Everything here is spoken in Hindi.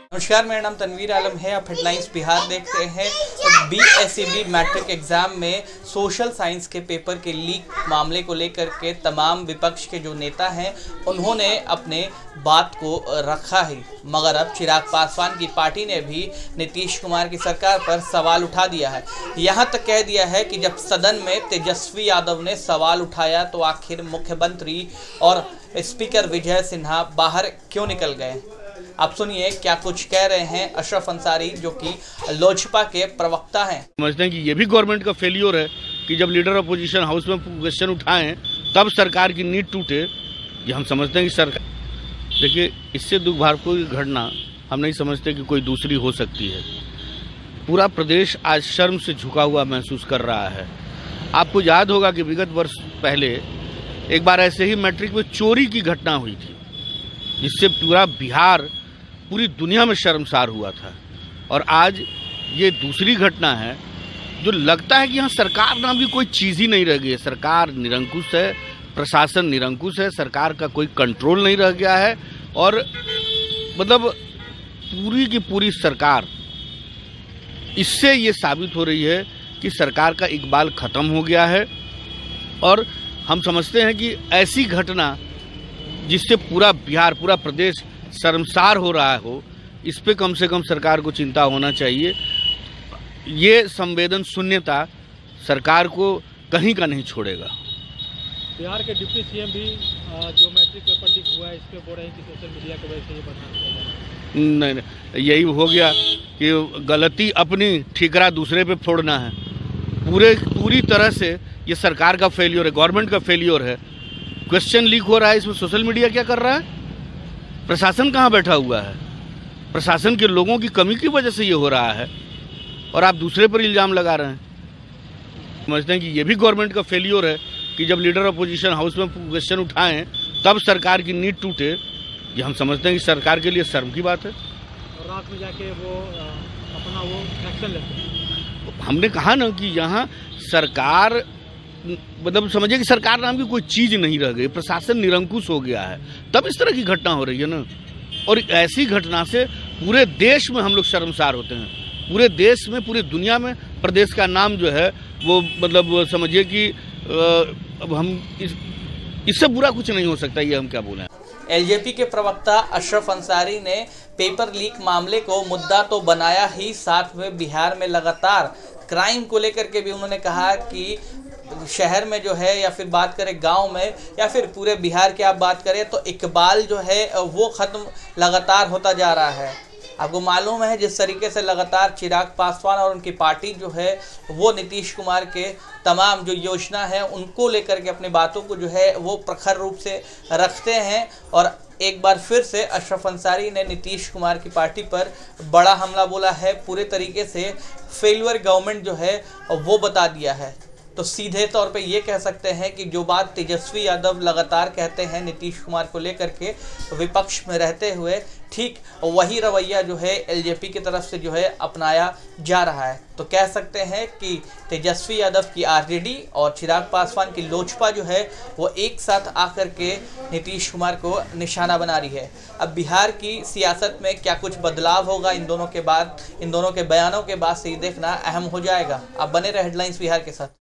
नमस्कार, मेरा नाम तनवीर आलम है। आप हेडलाइंस बिहार देखते हैं। BSEB मैट्रिक एग्जाम में सोशल साइंस के पेपर के लीक मामले को लेकर के तमाम विपक्ष के जो नेता हैं उन्होंने अपने बात को रखा है, मगर अब चिराग पासवान की पार्टी ने भी नीतीश कुमार की सरकार पर सवाल उठा दिया है। यहां तक कह दिया है कि जब सदन में तेजस्वी यादव ने सवाल उठाया तो आखिर मुख्यमंत्री और स्पीकर विजय सिन्हा बाहर क्यों निकल गए। आप सुनिए क्या कुछ कह रहे हैं अशरफ अंसारी, जो कि लोजपा के प्रवक्ता हैं। समझते हैं कि ये भी गवर्नमेंट का फेलियर है कि जब लीडर अपोजिशन हाउस में क्वेश्चन उठाएं तब सरकार की नींव टूटे। ये हम समझते हैं कि सरकार, देखिए, इससे दुख भार कोई घटना हम नहीं समझते कि कोई दूसरी हो सकती है। पूरा प्रदेश आज शर्म से झुका हुआ महसूस कर रहा है। आपको याद होगा कि विगत वर्ष पहले एक बार ऐसे ही मैट्रिक में चोरी की घटना हुई थी, जिससे पूरा बिहार पूरी दुनिया में शर्मसार हुआ था। और आज ये दूसरी घटना है जो लगता है कि यहाँ सरकार नाम की कोई चीज़ ही नहीं रह गई है। सरकार निरंकुश है, प्रशासन निरंकुश है, सरकार का कोई कंट्रोल नहीं रह गया है। और मतलब पूरी की पूरी सरकार, इससे ये साबित हो रही है कि सरकार का इकबाल ख़त्म हो गया है। और हम समझते हैं कि ऐसी घटना जिससे पूरा बिहार, पूरा प्रदेश शर्मसार हो रहा हो, इस पे कम से कम सरकार को चिंता होना चाहिए। ये संवेदन शून्यता सरकार को कहीं का नहीं छोड़ेगा। बिहार के डिप्टी सीएम भी जो मैट्रिक पेपर लीक हुआ है, इस पे बोल रहे हैं कि सोशल मीडिया की वजह से ये बदनाम किया जा रहा है। यही हो गया कि गलती अपनी, ठीकरा दूसरे पे फोड़ना है। पूरी तरह से ये सरकार का फेलियर है, गवर्नमेंट का फेलियर है। क्वेश्चन लीक हो रहा है, इसमें सोशल मीडिया क्या कर रहा है? प्रशासन कहाँ बैठा हुआ है? प्रशासन के लोगों की कमी की वजह से ये हो रहा है और आप दूसरे पर इल्जाम लगा रहे हैं। समझते हैं कि ये भी गवर्नमेंट का फेलियर है कि जब लीडर अपोजिशन हाउस में क्वेश्चन उठाएं तब सरकार की नींव टूटे। ये हम समझते हैं कि सरकार के लिए शर्म की बात है। और रात में जाके वो अपना एक्शन लेते हैं। हमने कहा ना कि यहाँ सरकार, मतलब समझिए कि सरकार नाम की कोई चीज नहीं रह गई, प्रशासन निरंकुश हो गया है, तब इस तरह की घटना हो रही है ना। और ऐसी घटना से पूरे देश में हम लोग शर्मसार होते हैं। पूरे देश में, पूरी दुनिया में प्रदेश का नाम जो है वो, मतलब समझिए कि अब हम इससे बुरा कुछ नहीं हो सकता। ये हम क्या बोलें। LJP के प्रवक्ता अशरफ अंसारी ने पेपर लीक मामले को मुद्दा तो बनाया ही, साथ में बिहार में लगातार क्राइम को लेकर के भी उन्होंने कहा कि शहर में जो है, या फिर बात करें गांव में, या फिर पूरे बिहार की आप बात करें तो इकबाल जो है वो ख़त्म लगातार होता जा रहा है। आपको मालूम है जिस तरीके से लगातार चिराग पासवान और उनकी पार्टी जो है वो नीतीश कुमार के तमाम जो योजना है उनको लेकर के अपनी बातों को जो है वो प्रखर रूप से रखते हैं। और एक बार फिर से अशरफ अंसारी ने नीतीश कुमार की पार्टी पर बड़ा हमला बोला है। पूरे तरीके से फेलियर गवर्नमेंट जो है वो बता दिया है। तो सीधे तौर पे ये कह सकते हैं कि जो बात तेजस्वी यादव लगातार कहते हैं नीतीश कुमार को लेकर के विपक्ष में रहते हुए, ठीक वही रवैया जो है LJP की तरफ से जो है अपनाया जा रहा है। तो कह सकते हैं कि तेजस्वी यादव की RJD और चिराग पासवान की लोजपा जो है वो एक साथ आकर के नीतीश कुमार को निशाना बना रही है। अब बिहार की सियासत में क्या कुछ बदलाव होगा इन दोनों के बयानों के बाद से ये देखना अहम हो जाएगा। आप बने रहे हेडलाइंस बिहार के साथ।